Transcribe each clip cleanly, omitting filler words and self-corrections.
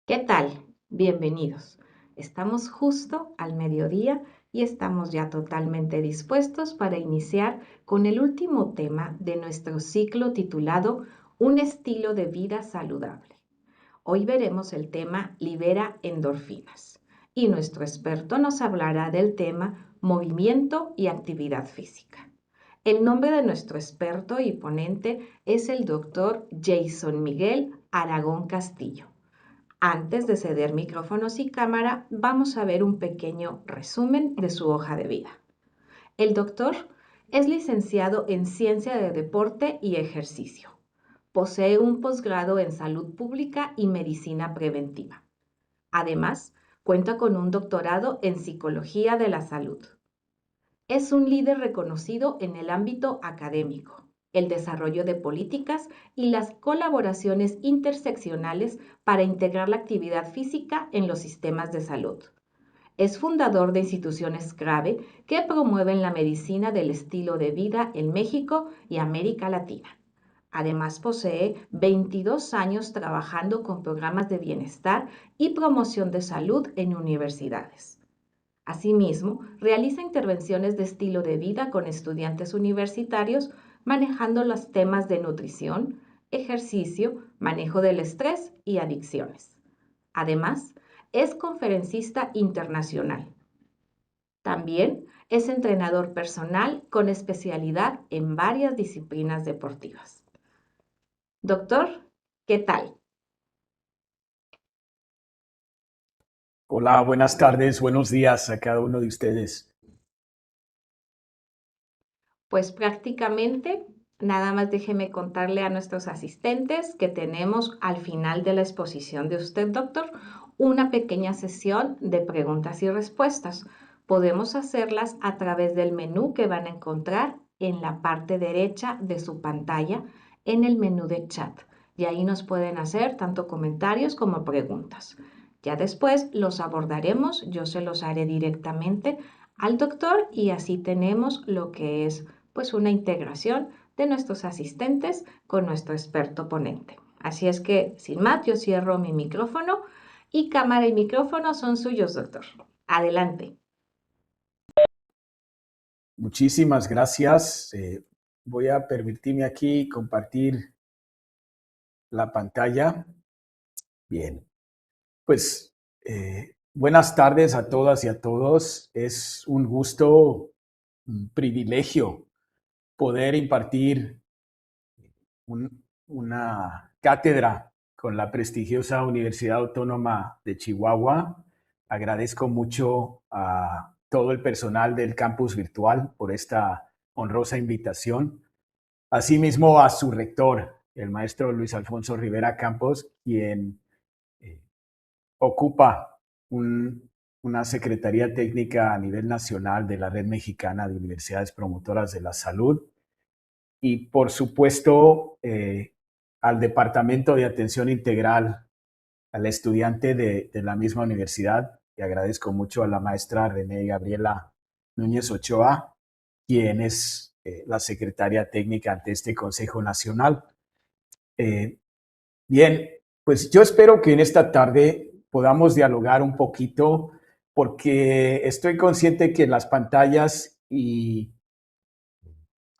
¿Qué tal? Bienvenidos. Estamos justo al mediodía y estamos ya totalmente dispuestos para iniciar con el último tema de nuestro ciclo titulado Un estilo de vida saludable. Hoy veremos el tema Libera endorfinas y nuestro experto nos hablará del tema movimiento y actividad física. El nombre de nuestro experto y ponente es el doctor Jason Miguel Aragón Castillo. Antes de ceder micrófonos y cámara, vamos a ver un pequeño resumen de su hoja de vida. El doctor es licenciado en Ciencia de Deporte y Ejercicio. Posee un posgrado en Salud Pública y Medicina Preventiva. Además, cuenta con un doctorado en Psicología de la Salud. Es un líder reconocido en el ámbito académico, el desarrollo de políticas y las colaboraciones interseccionales para integrar la actividad física en los sistemas de salud. Es fundador de instituciones clave que promueven la medicina del estilo de vida en México y América Latina. Además, posee 22 años trabajando con programas de bienestar y promoción de salud en universidades. Asimismo, realiza intervenciones de estilo de vida con estudiantes universitarios, manejando los temas de nutrición, ejercicio, manejo del estrés y adicciones. Además, es conferencista internacional. También es entrenador personal con especialidad en varias disciplinas deportivas. Doctor, ¿qué tal? Hola, buenas tardes, buenos días a cada uno de ustedes. Pues prácticamente, nada más déjeme contarle a nuestros asistentes que tenemos al final de la exposición de usted, doctor, una pequeña sesión de preguntas y respuestas. Podemos hacerlas a través del menú que van a encontrar en la parte derecha de su pantalla, en el menú de chat. Y ahí nos pueden hacer tanto comentarios como preguntas. Ya después los abordaremos, yo se los haré directamente al doctor y así tenemos lo que es pues una integración de nuestros asistentes con nuestro experto ponente. Así es que, sin más, yo cierro mi micrófono y cámara y micrófono son suyos, doctor. Adelante. Muchísimas gracias. Voy a permitirme aquí compartir la pantalla. Bien, pues buenas tardes a todas y a todos. Es un gusto, un privilegio poder impartir una cátedra con la prestigiosa Universidad Autónoma de Chihuahua. Agradezco mucho a todo el personal del campus virtual por esta honrosa invitación. Asimismo a su rector, el maestro Luis Alfonso Rivera Campos, quien eh, ocupa una secretaría técnica a nivel nacional de la Red Mexicana de Universidades Promotoras de la Salud y por supuesto al Departamento de Atención Integral al estudiante de la misma universidad, y agradezco mucho a la maestra René Gabriela Núñez Ochoa, quien es la secretaria técnica ante este Consejo Nacional. Bien, pues yo espero que en esta tarde podamos dialogar un poquito, porque estoy consciente que las pantallas y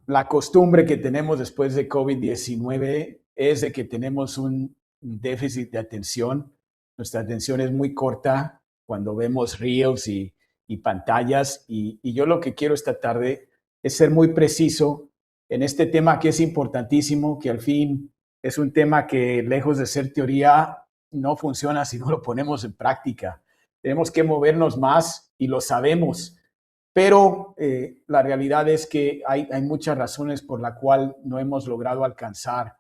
la costumbre que tenemos después de COVID-19 es de que tenemos un déficit de atención. Nuestra atención es muy corta cuando vemos reels y pantallas. Y yo lo que quiero esta tarde es ser muy preciso en este tema que es importantísimo, que al fin es un tema que lejos de ser teoría no funciona si no lo ponemos en práctica. Tenemos que movernos más y lo sabemos, pero la realidad es que hay muchas razones por las cuales no hemos logrado alcanzar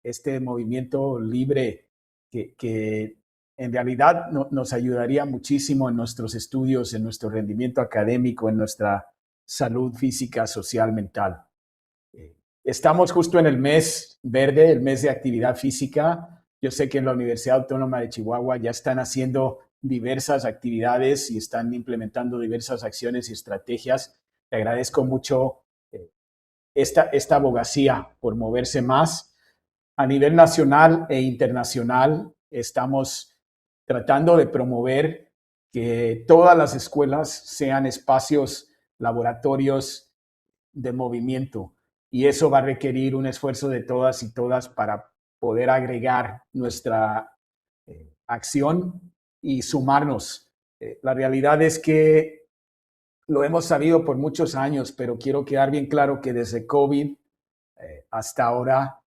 este movimiento libre que en realidad nos ayudaría muchísimo en nuestros estudios, en nuestro rendimiento académico, en nuestra salud física, social, mental. Estamos justo en el mes verde, el mes de actividad física. Yo sé que en la Universidad Autónoma de Chihuahua ya están haciendo diversas actividades y están implementando diversas acciones y estrategias. Te agradezco mucho esta abogacía por moverse más. A nivel nacional e internacional estamos tratando de promover que todas las escuelas sean espacios, laboratorios de movimiento. Y eso va a requerir un esfuerzo de todas y todas para poder agregar nuestra acción y sumarnos. La realidad es que lo hemos sabido por muchos años, pero quiero quedar bien claro que desde COVID hasta ahora,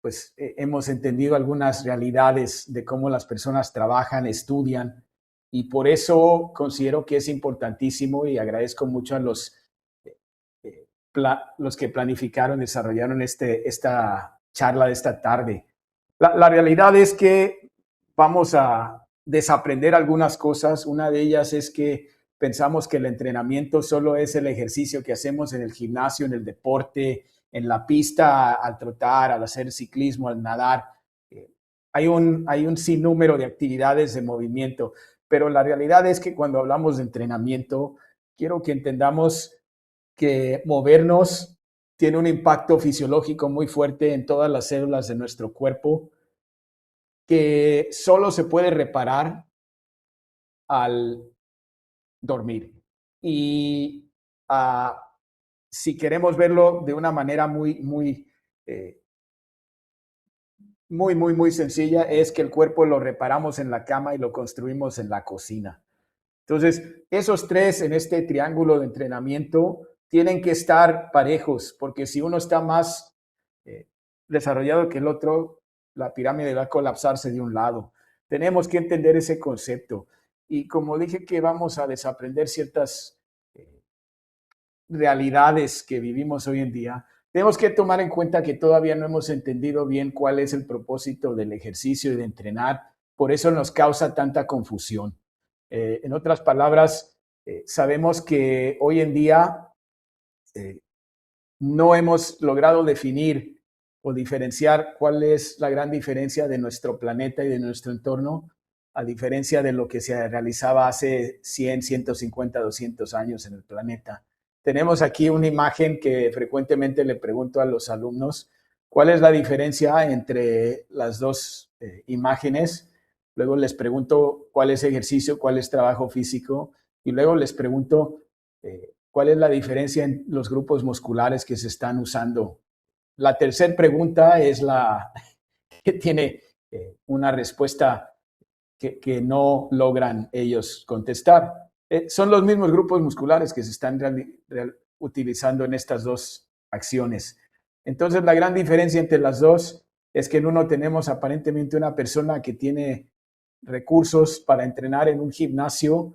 pues hemos entendido algunas realidades de cómo las personas trabajan, estudian, y por eso considero que es importantísimo y agradezco mucho a los que planificaron, desarrollaron esta charla de esta tarde. La realidad es que vamos a desaprender algunas cosas. Una de ellas es que pensamos que el entrenamiento solo es el ejercicio que hacemos en el gimnasio, en el deporte, en la pista, al trotar, al hacer ciclismo, al nadar. Hay un sinnúmero de actividades de movimiento, pero la realidad es que cuando hablamos de entrenamiento, quiero que entendamos que movernos tiene un impacto fisiológico muy fuerte en todas las células de nuestro cuerpo, que solo se puede reparar al dormir. Y uh, si queremos verlo de una manera muy sencilla, es que el cuerpo lo reparamos en la cama y lo construimos en la cocina. Entonces, esos tres en este triángulo de entrenamiento tienen que estar parejos, porque si uno está más desarrollado que el otro, la pirámide va a colapsarse de un lado. Tenemos que entender ese concepto. Y como dije que vamos a desaprender ciertas realidades que vivimos hoy en día, tenemos que tomar en cuenta que todavía no hemos entendido bien cuál es el propósito del ejercicio y de entrenar. Por eso nos causa tanta confusión. En otras palabras, sabemos que hoy en día no hemos logrado definir o diferenciar cuál es la gran diferencia de nuestro planeta y de nuestro entorno, a diferencia de lo que se realizaba hace 100, 150, 200 años en el planeta. Tenemos aquí una imagen que frecuentemente le pregunto a los alumnos, ¿cuál es la diferencia entre las dos imágenes? Luego les pregunto cuál es ejercicio, cuál es trabajo físico, y luego les pregunto cuál es la diferencia en los grupos musculares que se están usando. La tercera pregunta es la que tiene una respuesta que no logran ellos contestar. Son los mismos grupos musculares que se están utilizando en estas dos acciones. Entonces, la gran diferencia entre las dos es que en uno tenemos aparentemente una persona que tiene recursos para entrenar en un gimnasio,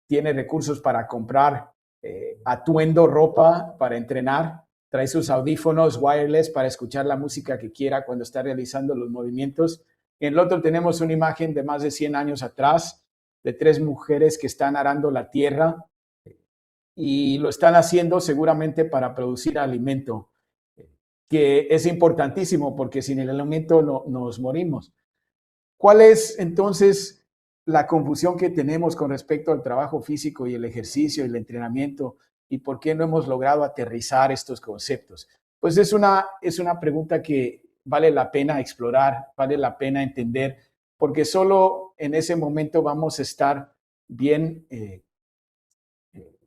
tiene recursos para comprar atuendo, ropa para entrenar, trae sus audífonos wireless para escuchar la música que quiera cuando está realizando los movimientos. En el otro tenemos una imagen de más de 100 años atrás de tres mujeres que están arando la tierra y lo están haciendo seguramente para producir alimento, que es importantísimo porque sin el alimento nos morimos. ¿Cuál es entonces la confusión que tenemos con respecto al trabajo físico y el ejercicio y el entrenamiento y por qué no hemos logrado aterrizar estos conceptos? Pues es una pregunta que vale la pena explorar, vale la pena entender, porque solo en ese momento vamos a estar bien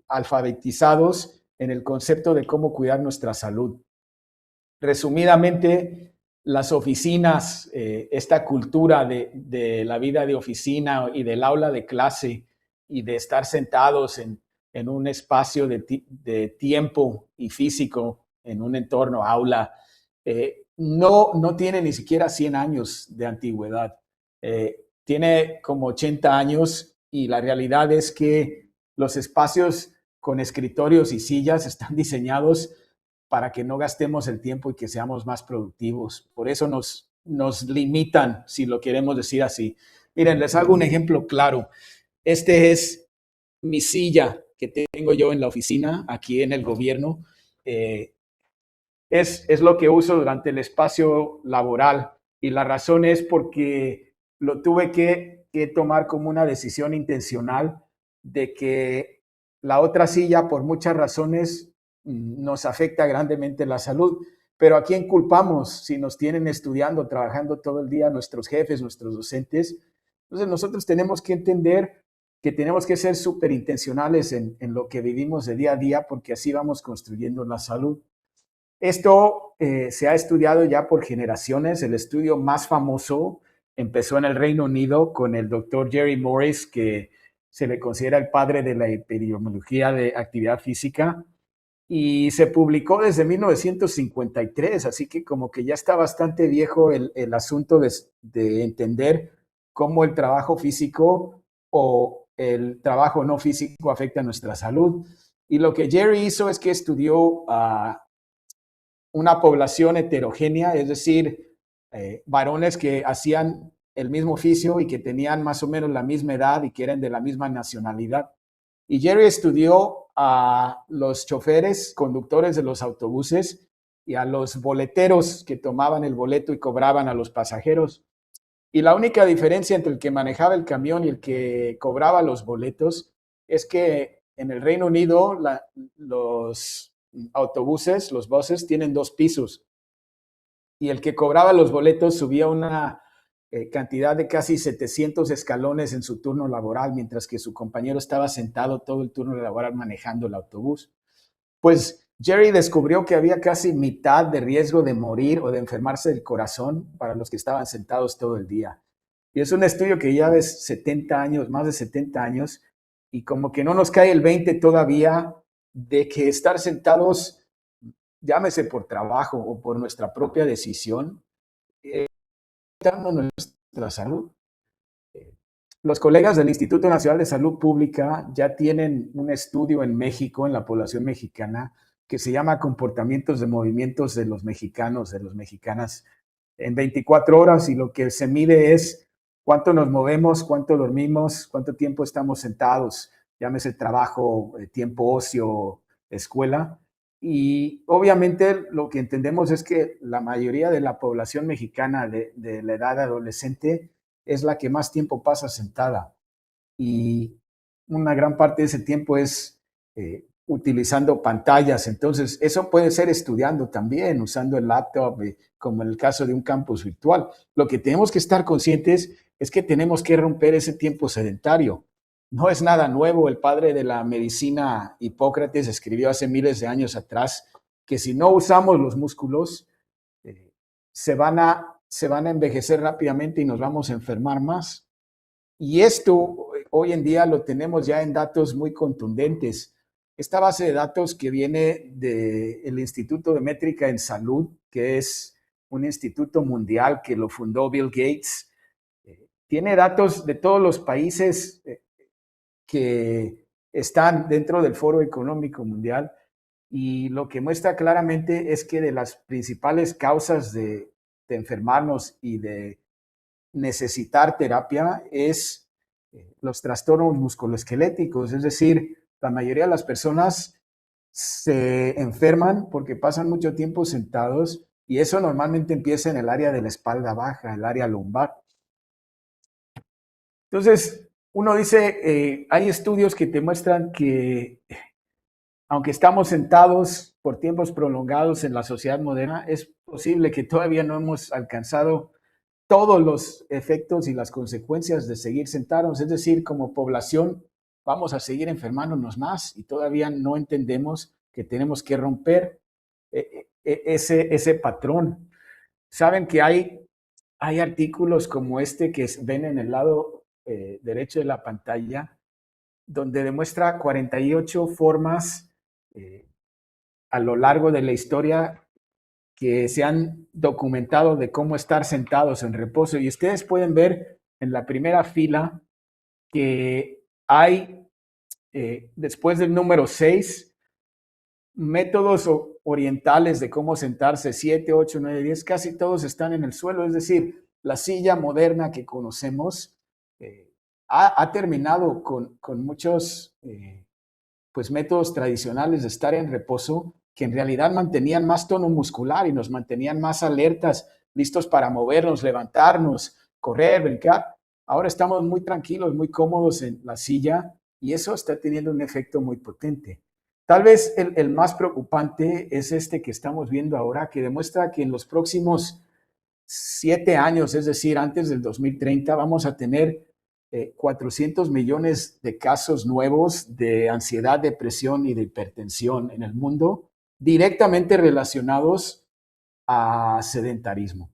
alfabetizados en el concepto de cómo cuidar nuestra salud. Resumidamente, las oficinas, esta cultura de la vida de oficina y del aula de clase y de estar sentados en un espacio de tiempo y físico, en un entorno aula, no tiene ni siquiera 100 años de antigüedad. Tiene como 80 años y la realidad es que los espacios con escritorios y sillas están diseñados para que no gastemos el tiempo y que seamos más productivos. Por eso nos limitan, si lo queremos decir así. Miren, les hago un ejemplo claro. Este es mi silla que tengo yo en la oficina, aquí en el gobierno. Es lo que uso durante el espacio laboral y la razón es porque lo tuve que tomar como una decisión intencional de que la otra silla, por muchas razones, nos afecta grandemente la salud. Pero ¿a quién culpamos si nos tienen estudiando, trabajando todo el día nuestros jefes, nuestros docentes? Entonces nosotros tenemos que entender que tenemos que ser súper intencionales en lo que vivimos de día a día, porque así vamos construyendo la salud. Esto se ha estudiado ya por generaciones. El estudio más famoso empezó en el Reino Unido con el doctor Jerry Morris, que se le considera el padre de la epidemiología de actividad física, y se publicó desde 1953, así que como que ya está bastante viejo el asunto de entender cómo el trabajo físico o el trabajo no físico afecta a nuestra salud. Y lo que Jerry hizo es que estudió una población heterogénea, es decir, varones que hacían el mismo oficio y que tenían más o menos la misma edad y que eran de la misma nacionalidad. Y Jerry estudió a los choferes, conductores de los autobuses y a los boleteros que tomaban el boleto y cobraban a los pasajeros. Y la única diferencia entre el que manejaba el camión y el que cobraba los boletos es que en el Reino Unido los autobuses, los buses, tienen 2 pisos y el que cobraba los boletos subía una cantidad de casi 700 escalones en su turno laboral, mientras que su compañero estaba sentado todo el turno laboral manejando el autobús. Pues Jerry descubrió que había casi mitad de riesgo de morir o de enfermarse del corazón para los que estaban sentados todo el día. Y es un estudio que ya ves 70 años, más de 70 años, y como que no nos cae el 20 todavía de que estar sentados, llámese por trabajo o por nuestra propia decisión, afectando nuestra salud. Los colegas del Instituto Nacional de Salud Pública ya tienen un estudio en México, en la población mexicana, que se llama Comportamientos de Movimientos de los Mexicanos, de las Mexicanas, en 24 horas, y lo que se mide es cuánto nos movemos, cuánto dormimos, cuánto tiempo estamos sentados, llámese trabajo, tiempo ocio, escuela. Y obviamente lo que entendemos es que la mayoría de la población mexicana de la edad adolescente es la que más tiempo pasa sentada y una gran parte de ese tiempo es utilizando pantallas. Entonces, eso puede ser estudiando también, usando el laptop, como en el caso de un campus virtual. Lo que tenemos que estar conscientes es que tenemos que romper ese tiempo sedentario. No es nada nuevo. El padre de la medicina, Hipócrates, escribió hace miles de años atrás que si no usamos los músculos, eh, se van a envejecer rápidamente y nos vamos a enfermar más. Y esto hoy en día lo tenemos ya en datos muy contundentes. Esta base de datos que viene del Instituto de Métrica en Salud, que es un instituto mundial que lo fundó Bill Gates, tiene datos de todos los países que están dentro del Foro Económico Mundial, y lo que muestra claramente es que de las principales causas de enfermarnos y de necesitar terapia es los trastornos musculoesqueléticos, es decir, la mayoría de las personas se enferman porque pasan mucho tiempo sentados y eso normalmente empieza en el área de la espalda baja, el área lumbar. Entonces, uno dice, hay estudios que te muestran que aunque estamos sentados por tiempos prolongados en la sociedad moderna, es posible que todavía no hemos alcanzado todos los efectos y las consecuencias de seguir sentados. Es decir, como población vamos a seguir enfermándonos más y todavía no entendemos que tenemos que romper ese patrón. Saben que hay artículos como este que ven en el lado derecho de la pantalla, donde demuestra 48 formas eh, a lo largo de la historia que se han documentado de cómo estar sentados en reposo. Y ustedes pueden ver en la primera fila que hay, después del número 6, métodos orientales de cómo sentarse. 7, 8, 9, 10, casi todos están en el suelo. Es decir, la silla moderna que conocemos ha terminado con muchos pues métodos tradicionales de estar en reposo que en realidad mantenían más tono muscular y nos mantenían más alertas, listos para movernos, levantarnos, correr, brincar. Ahora estamos muy tranquilos, muy cómodos en la silla y eso está teniendo un efecto muy potente. Tal vez el más preocupante es este que estamos viendo ahora, que demuestra que en los próximos 7 años, es decir, antes del 2030, vamos a tener 400 millones de casos nuevos de ansiedad, depresión y de hipertensión en el mundo, directamente relacionados a sedentarismo.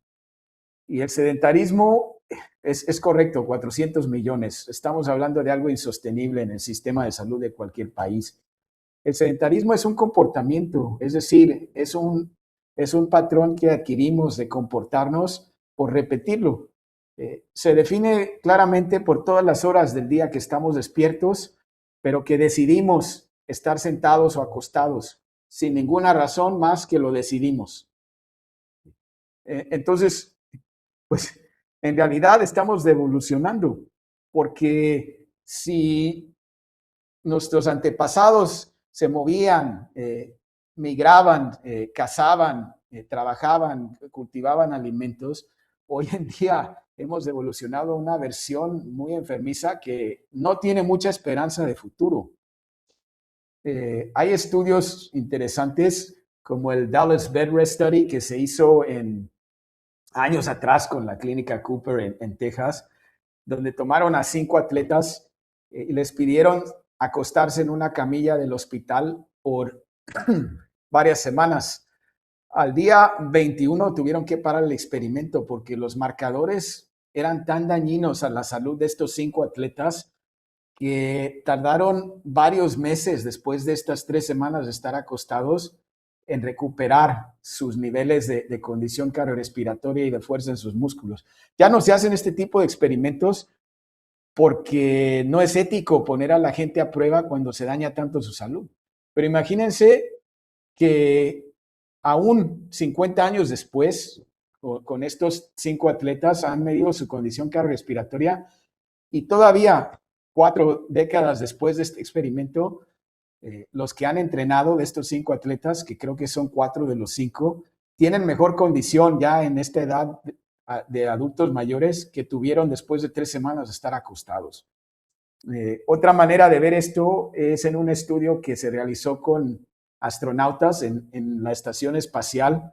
Y el sedentarismo es correcto, 400 millones. Estamos hablando de algo insostenible en el sistema de salud de cualquier país. El sedentarismo es un comportamiento, es decir, es un patrón que adquirimos de comportarnos por repetirlo. Se define claramente por todas las horas del día que estamos despiertos, pero que decidimos estar sentados o acostados, sin ninguna razón más que lo decidimos. Entonces, pues en realidad estamos devolucionando, porque si nuestros antepasados se movían, migraban, cazaban, trabajaban, cultivaban alimentos, hoy en día hemos evolucionado a una versión muy enfermiza que no tiene mucha esperanza de futuro. Hay estudios interesantes como el Dallas Bed Rest Study que se hizo en años atrás con la clínica Cooper en Texas, donde tomaron a 5 atletas y les pidieron acostarse en una camilla del hospital por varias semanas. Al día 21 tuvieron que parar el experimento porque los marcadores eran tan dañinos a la salud de estos 5 atletas que tardaron varios meses después de estas 3 semanas de estar acostados en recuperar sus niveles de condición cardiorrespiratoria y de fuerza en sus músculos. Ya no se hacen este tipo de experimentos porque no es ético poner a la gente a prueba cuando se daña tanto su salud. Pero imagínense que aún 50 años después, con estos 5 atletas han medido su condición cardiorrespiratoria y todavía 4 décadas después de este experimento, los que han entrenado de estos 5 atletas, que creo que son 4 de los 5, tienen mejor condición ya en esta edad de adultos mayores que tuvieron después de 3 semanas de estar acostados. Otra manera de ver esto es en un estudio que se realizó con astronautas en la estación espacial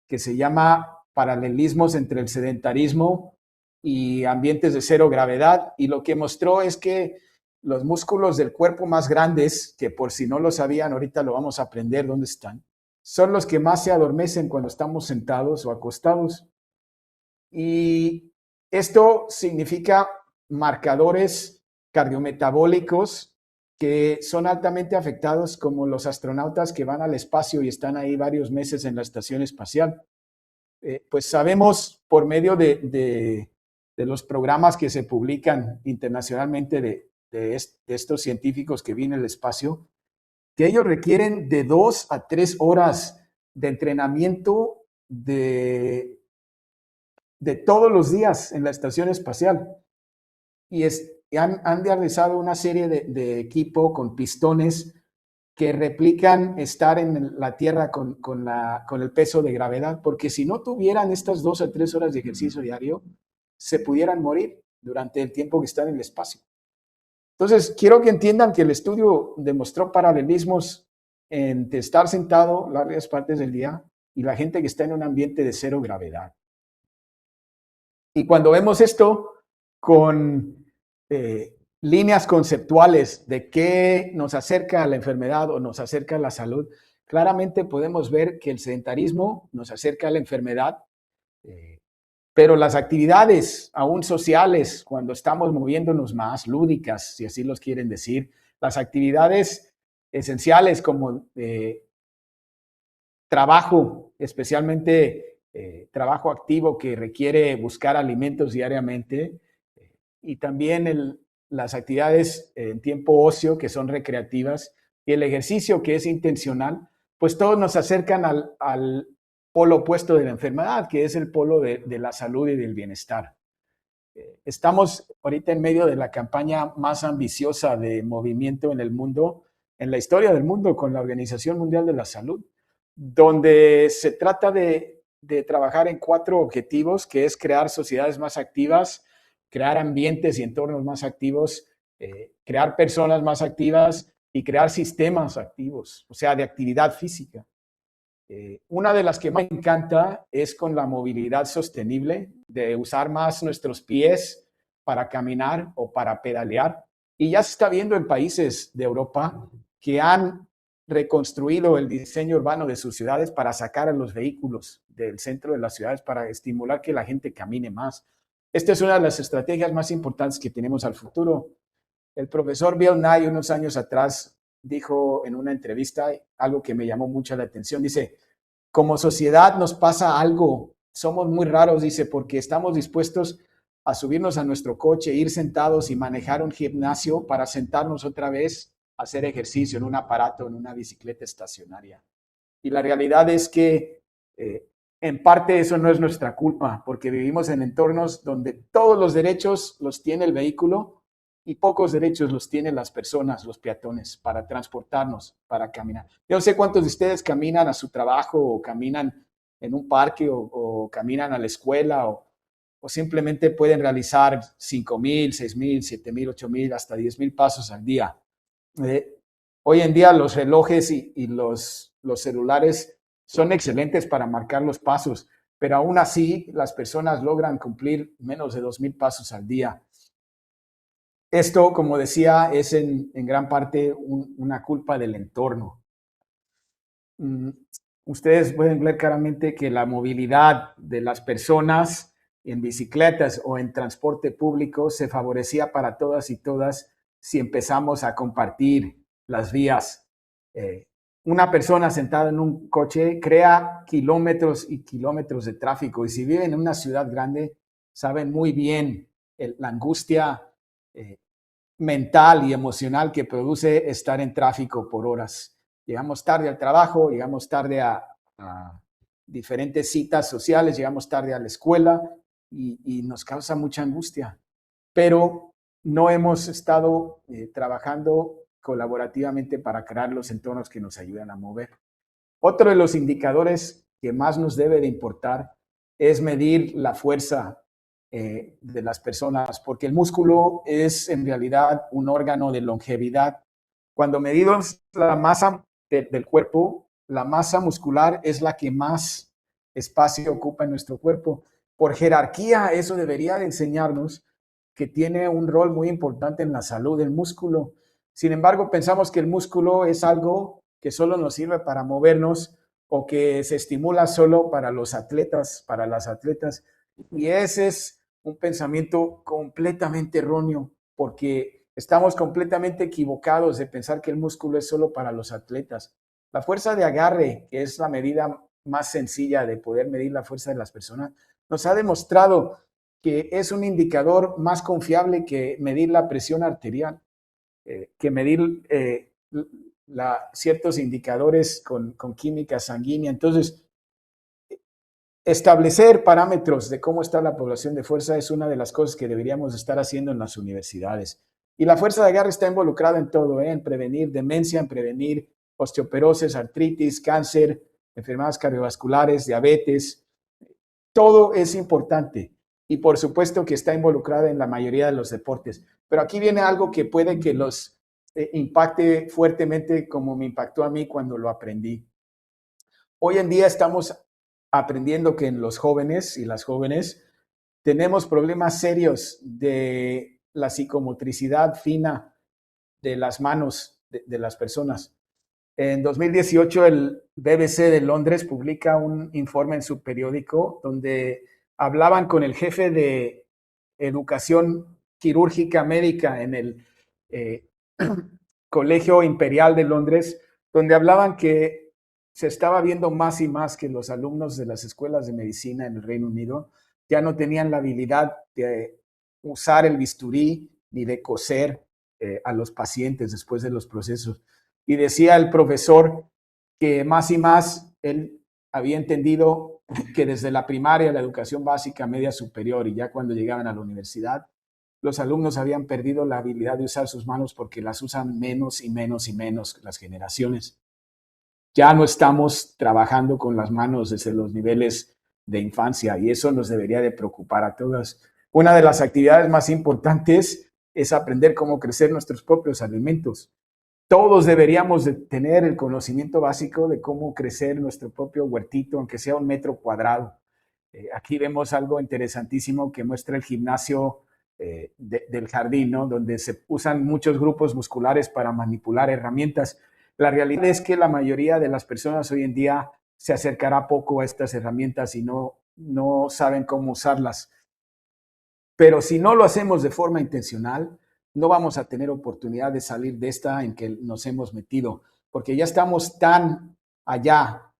que se llama Paralelismos entre el sedentarismo y ambientes de cero gravedad, y lo que mostró es que los músculos del cuerpo más grandes, que por si no lo sabían, ahorita lo vamos a aprender dónde están, son los que más se adormecen cuando estamos sentados o acostados. Y esto significa marcadores cardiometabólicos que son altamente afectados, como los astronautas que van al espacio y están ahí varios meses en la estación espacial. Pues sabemos por medio de los programas que se publican internacionalmente de estos científicos que vienen al espacio, que ellos requieren de 2 a 3 horas de entrenamiento de todos los días en la estación espacial. Y han realizado una serie de equipo con pistones que replican estar en la Tierra con el peso de gravedad, porque si no tuvieran estas 2 a 3 horas de ejercicio diario, se pudieran morir durante el tiempo que están en el espacio. Entonces, quiero que entiendan que el estudio demostró paralelismos entre estar sentado largas partes del día y la gente que está en un ambiente de cero gravedad. Y cuando vemos esto con líneas conceptuales de qué nos acerca a la enfermedad o nos acerca a la salud, claramente podemos ver que el sedentarismo nos acerca a la enfermedad, pero las actividades aún sociales, cuando estamos moviéndonos más, lúdicas, si así los quieren decir, las actividades esenciales como trabajo, especialmente trabajo activo que requiere buscar alimentos diariamente, y también las actividades en tiempo ocio que son recreativas y el ejercicio que es intencional, pues todos nos acercan al polo opuesto de la enfermedad, que es el polo de la salud y del bienestar. Estamos ahorita en medio de la campaña más ambiciosa de movimiento en el mundo, en la historia del mundo, con la Organización Mundial de la Salud, donde se trata de trabajar en 4 objetivos, que es crear sociedades más activas, crear ambientes y entornos más activos, crear personas más activas y crear sistemas activos, o sea, de actividad física. Una de las que me encanta es con la movilidad sostenible, de usar más nuestros pies para caminar o para pedalear. Y ya se está viendo en países de Europa que han reconstruido el diseño urbano de sus ciudades para sacar a los vehículos del centro de las ciudades, para estimular que la gente camine más. Esta es una de las estrategias más importantes que tenemos al futuro. El profesor Bill Nye unos años atrás dijo en una entrevista algo que me llamó mucho la atención. Dice, como sociedad nos pasa algo, somos muy raros, dice, porque estamos dispuestos a subirnos a nuestro coche, ir sentados y manejar un gimnasio para sentarnos otra vez a hacer ejercicio en un aparato, en una bicicleta estacionaria. Y la realidad es que en parte eso no es nuestra culpa, porque vivimos en entornos donde todos los derechos los tiene el vehículo y pocos derechos los tienen las personas, los peatones, para transportarnos, para caminar. Yo no sé cuántos de ustedes caminan a su trabajo o caminan en un parque o caminan a la escuela o simplemente pueden realizar 5,000, 6,000, 7,000, 8,000, hasta 10,000 pasos al día. Hoy en día los relojes y los celulares son excelentes para marcar los pasos, pero aún así las personas logran cumplir menos de 2,000 pasos al día. Esto, como decía, es en gran parte una culpa del entorno. Ustedes pueden ver claramente que la movilidad de las personas en bicicletas o en transporte público se favorecía para todas y todas si empezamos a compartir las vías. Una persona sentada en un coche crea kilómetros y kilómetros de tráfico, y si viven en una ciudad grande saben muy bien la angustia mental y emocional que produce estar en tráfico por horas. Llegamos tarde al trabajo, llegamos tarde a diferentes citas sociales, llegamos tarde a la escuela y nos causa mucha angustia. Pero no hemos estado trabajando colaborativamente para crear los entornos que nos ayudan a mover. Otro de los indicadores que más nos debe de importar es medir la fuerza de las personas, porque el músculo es en realidad un órgano de longevidad. Cuando medimos la masa del cuerpo, la masa muscular es la que más espacio ocupa en nuestro cuerpo. Por jerarquía, eso debería de enseñarnos que tiene un rol muy importante en la salud del músculo. Sin embargo, pensamos que el músculo es algo que solo nos sirve para movernos o que se estimula solo para los atletas, para las atletas. Y ese es un pensamiento completamente erróneo, porque estamos completamente equivocados de pensar que el músculo es solo para los atletas. La fuerza de agarre, que es la medida más sencilla de poder medir la fuerza de las personas, nos ha demostrado que es un indicador más confiable que medir la presión arterial, que medir ciertos indicadores con química sanguínea. Entonces, establecer parámetros de cómo está la población de fuerza es una de las cosas que deberíamos estar haciendo en las universidades. Y la fuerza de agarre está involucrada en todo, en prevenir demencia, en prevenir osteoporosis, artritis, cáncer, enfermedades cardiovasculares, diabetes. Todo es importante y por supuesto que está involucrada en la mayoría de los deportes. Pero aquí viene algo que puede que los impacte fuertemente como me impactó a mí cuando lo aprendí. Hoy en día estamos aprendiendo que en los jóvenes y las jóvenes tenemos problemas serios de la psicomotricidad fina de las manos de las personas. En 2018, el BBC de Londres publica un informe en su periódico donde hablaban con el jefe de educación quirúrgica médica en el Colegio Imperial de Londres, donde hablaban que se estaba viendo más y más que los alumnos de las escuelas de medicina en el Reino Unido ya no tenían la habilidad de usar el bisturí ni de coser a los pacientes después de los procesos. Y decía el profesor que más y más él había entendido que desde la primaria, la educación básica, media superior y ya cuando llegaban a la universidad, los alumnos habían perdido la habilidad de usar sus manos porque las usan menos y menos y menos las generaciones. Ya no estamos trabajando con las manos desde los niveles de infancia y eso nos debería de preocupar a todas. Una de las actividades más importantes es aprender cómo crecer nuestros propios alimentos. Todos deberíamos de tener el conocimiento básico de cómo crecer nuestro propio huertito, aunque sea 1 metro cuadrado. Aquí vemos algo interesantísimo que muestra el gimnasio del jardín, ¿no? Donde se usan muchos grupos musculares para manipular herramientas. La realidad es que la mayoría de las personas hoy en día se acercará poco a estas herramientas y no saben cómo usarlas. Pero si no lo hacemos de forma intencional, no vamos a tener oportunidad de salir de esta en que nos hemos metido, porque ya estamos tan allá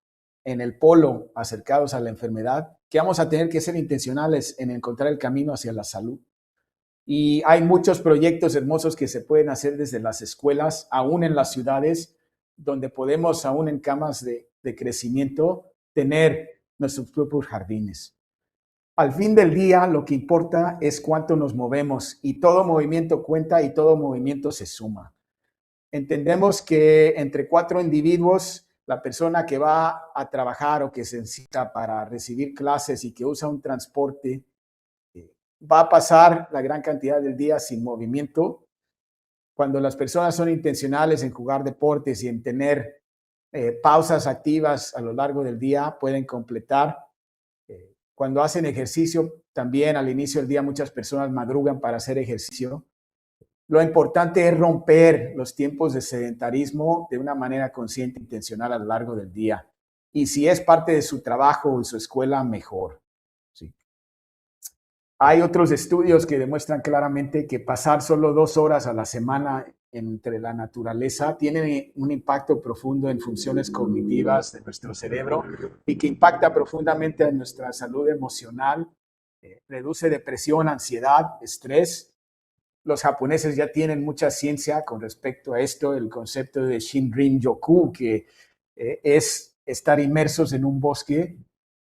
en el polo acercados a la enfermedad que vamos a tener que ser intencionales en encontrar el camino hacia la salud. Y hay muchos proyectos hermosos que se pueden hacer desde las escuelas, aún en las ciudades, donde podemos, aún en camas de crecimiento, tener nuestros propios jardines. Al fin del día, lo que importa es cuánto nos movemos y todo movimiento cuenta y todo movimiento se suma. Entendemos que entre 4 individuos, la persona que va a trabajar o que se necesita para recibir clases y que usa un transporte, va a pasar la gran cantidad del día sin movimiento. Cuando las personas son intencionales en jugar deportes y en tener pausas activas a lo largo del día, pueden completar. Cuando hacen ejercicio, también al inicio del día muchas personas madrugan para hacer ejercicio. Lo importante es romper los tiempos de sedentarismo de una manera consciente e intencional a lo largo del día. Y si es parte de su trabajo o de su escuela, mejor. Sí. Hay otros estudios que demuestran claramente que pasar solo 2 horas a la semana entre la naturaleza tiene un impacto profundo en funciones cognitivas de nuestro cerebro y que impacta profundamente en nuestra salud emocional, reduce depresión, ansiedad, estrés. Los japoneses ya tienen mucha ciencia con respecto a esto, el concepto de Shinrin-yoku, que es estar inmersos en un bosque,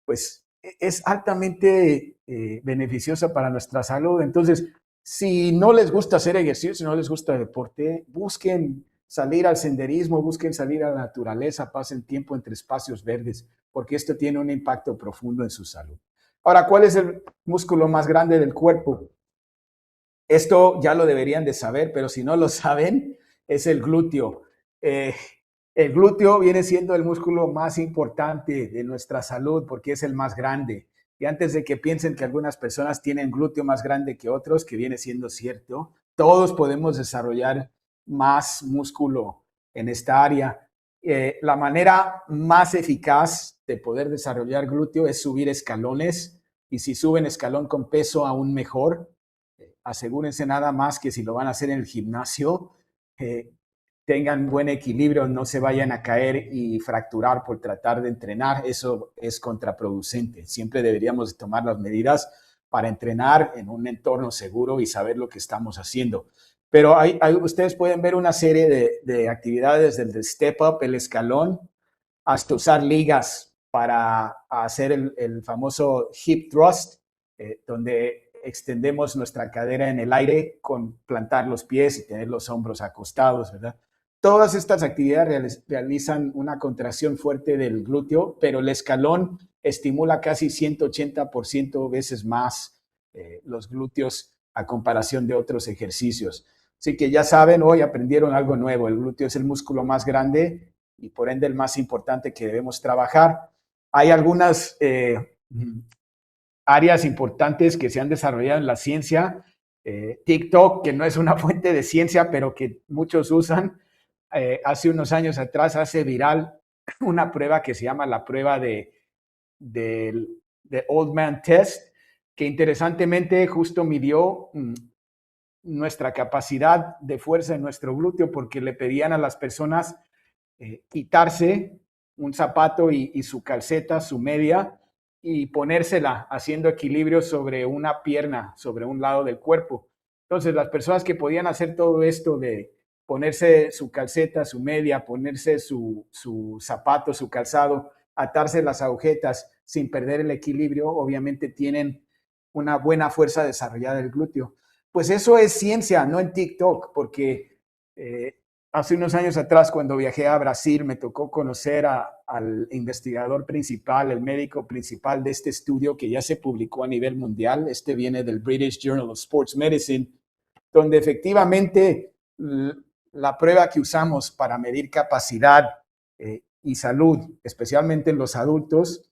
pues es altamente beneficiosa para nuestra salud. Entonces, si no les gusta hacer ejercicio, si no les gusta el deporte, busquen salir al senderismo, busquen salir a la naturaleza, pasen tiempo entre espacios verdes, porque esto tiene un impacto profundo en su salud. Ahora, ¿cuál es el músculo más grande del cuerpo? Esto ya lo deberían de saber, pero si no lo saben, es el glúteo. Eh, el glúteo viene siendo el músculo más importante de nuestra salud porque es el más grande. Y antes de que piensen que algunas personas tienen glúteo más grande que otros, que viene siendo cierto, todos podemos desarrollar más músculo en esta área. La manera más eficaz de poder desarrollar glúteo es subir escalones, y si suben escalón con peso, aún mejor. Asegúrense nada más que si lo van a hacer en el gimnasio, tengan buen equilibrio, no se vayan a caer y fracturar por tratar de entrenar. Eso es contraproducente. Siempre deberíamos tomar las medidas para entrenar en un entorno seguro y saber lo que estamos haciendo. Pero ustedes pueden ver una serie de actividades desde el step up, el escalón, hasta usar ligas para hacer el famoso hip thrust, donde extendemos nuestra cadera en el aire con plantar los pies y tener los hombros acostados, ¿verdad? Todas estas actividades realizan una contracción fuerte del glúteo, pero el escalón estimula casi 180% veces más los glúteos a comparación de otros ejercicios. Así que ya saben, hoy aprendieron algo nuevo. El glúteo es el músculo más grande y por ende el más importante que debemos trabajar. Hay algunas áreas importantes que se han desarrollado en la ciencia. TikTok, que no es una fuente de ciencia, pero que muchos usan, hace unos años atrás hace viral una prueba que se llama la prueba de Old Man Test, que interesantemente justo midió nuestra capacidad de fuerza en nuestro glúteo, porque le pedían a las personas quitarse un zapato y su calceta, su media, y ponérsela haciendo equilibrio sobre una pierna, sobre un lado del cuerpo. Entonces, las personas que podían hacer todo esto de ponerse su calceta, su media, ponerse su zapato, su calzado, atarse las agujetas sin perder el equilibrio, obviamente tienen una buena fuerza desarrollada del glúteo. Pues eso es ciencia, no en TikTok, porque hace unos años atrás, cuando viajé a Brasil, me tocó conocer al investigador principal, el médico principal de este estudio que ya se publicó a nivel mundial. Este viene del British Journal of Sports Medicine, donde efectivamente la prueba que usamos para medir capacidad y salud, especialmente en los adultos,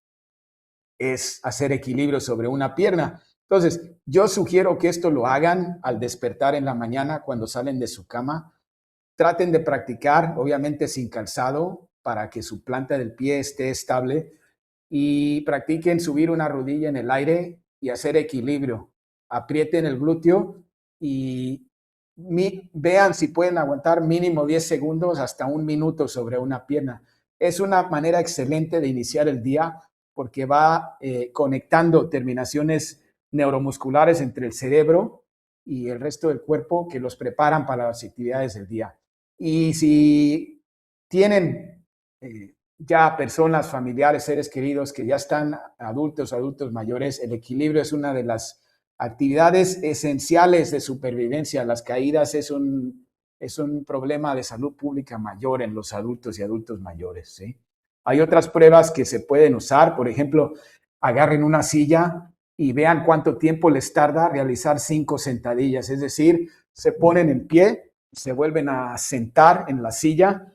es hacer equilibrio sobre una pierna. Entonces, yo sugiero que esto lo hagan al despertar en la mañana cuando salen de su cama. Traten de practicar, obviamente sin calzado, para que su planta del pie esté estable y practiquen subir una rodilla en el aire y hacer equilibrio. Aprieten el glúteo y vean si pueden aguantar mínimo 10 segundos hasta un minuto sobre una pierna. Es una manera excelente de iniciar el día porque va conectando terminaciones neuromusculares entre el cerebro y el resto del cuerpo que los preparan para las actividades del día. Y si tienen ya personas, familiares, seres queridos que ya están adultos mayores, el equilibrio es una de las actividades esenciales de supervivencia. Las caídas es un problema de salud pública mayor en los adultos y adultos mayores, ¿sí? Hay otras pruebas que se pueden usar, por ejemplo, agarren una silla y vean cuánto tiempo les tarda realizar 5 sentadillas, es decir, se ponen en pie, se vuelven a sentar en la silla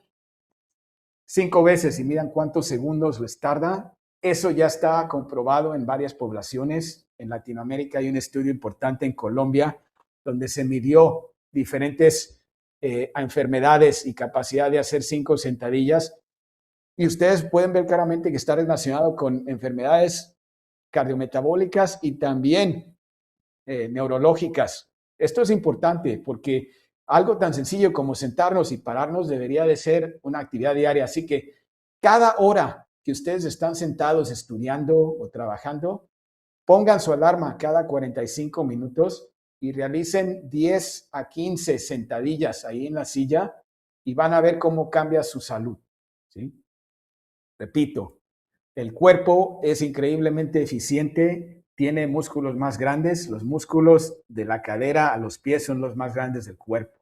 5 veces y miran cuántos segundos les tarda. Eso ya está comprobado en varias poblaciones. En Latinoamérica hay un estudio importante en Colombia donde se midió diferentes enfermedades y capacidad de hacer 5 sentadillas. Y ustedes pueden ver claramente que está relacionado con enfermedades cardiometabólicas y también neurológicas. Esto es importante porque algo tan sencillo como sentarnos y pararnos debería de ser una actividad diaria. Así que cada hora que ustedes están sentados estudiando o trabajando, pongan su alarma cada 45 minutos y realicen 10 a 15 sentadillas ahí en la silla y van a ver cómo cambia su salud, ¿sí? Repito, el cuerpo es increíblemente eficiente, tiene músculos más grandes, los músculos de la cadera a los pies son los más grandes del cuerpo.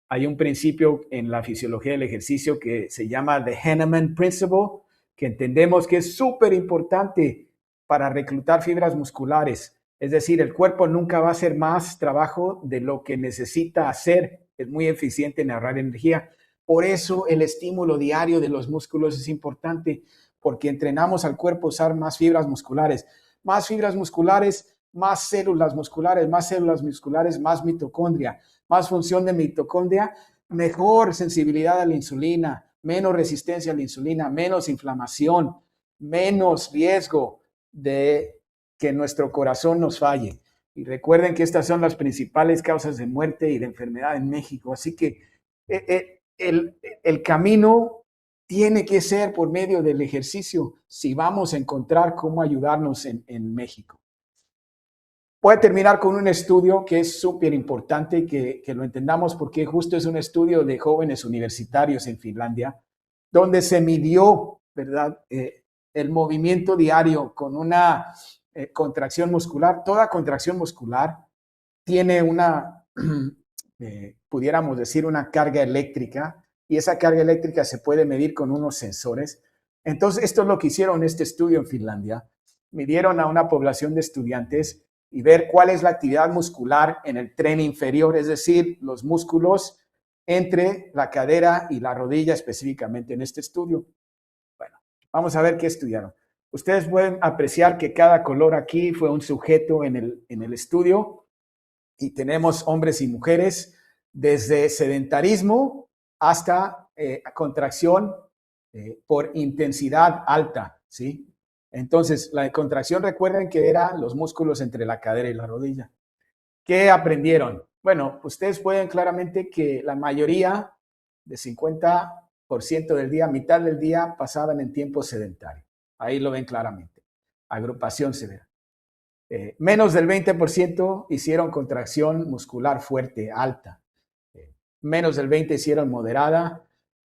Hay un principio en la fisiología del ejercicio que se llama the Henneman Principle, que entendemos que es súper importante para reclutar fibras musculares. Es decir, el cuerpo nunca va a hacer más trabajo de lo que necesita hacer. Es muy eficiente en ahorrar energía. Por eso el estímulo diario de los músculos es importante, porque entrenamos al cuerpo a usar más fibras musculares. Más fibras musculares, más células musculares, más células musculares, más mitocondria, más función de mitocondria, mejor sensibilidad a la insulina, menos resistencia a la insulina, menos inflamación, menos riesgo de que nuestro corazón nos falle. Y recuerden que estas son las principales causas de muerte y de enfermedad en México. Así que el camino tiene que ser por medio del ejercicio si vamos a encontrar cómo ayudarnos en México. Voy a terminar con un estudio que es súper importante que lo entendamos porque justo es un estudio de jóvenes universitarios en Finlandia, donde se midió, ¿verdad? El movimiento diario con una contracción muscular. Toda contracción muscular tiene una, pudiéramos decir, una carga eléctrica y esa carga eléctrica se puede medir con unos sensores. Entonces, esto es lo que hicieron en este estudio en Finlandia. Midieron a una población de estudiantes y ver cuál es la actividad muscular en el tren inferior, es decir, los músculos entre la cadera y la rodilla específicamente en este estudio. Bueno, vamos a ver qué estudiaron. Ustedes pueden apreciar que cada color aquí fue un sujeto en el estudio y tenemos hombres y mujeres desde sedentarismo hasta contracción por intensidad alta, ¿sí? Entonces, la contracción, recuerden que eran los músculos entre la cadera y la rodilla. ¿Qué aprendieron? Bueno, ustedes pueden claramente que la mayoría de 50% del día, mitad del día, pasaban en tiempo sedentario. Ahí lo ven claramente. Agrupación severa. Menos del 20% hicieron contracción muscular fuerte, alta. Menos del 20% hicieron moderada.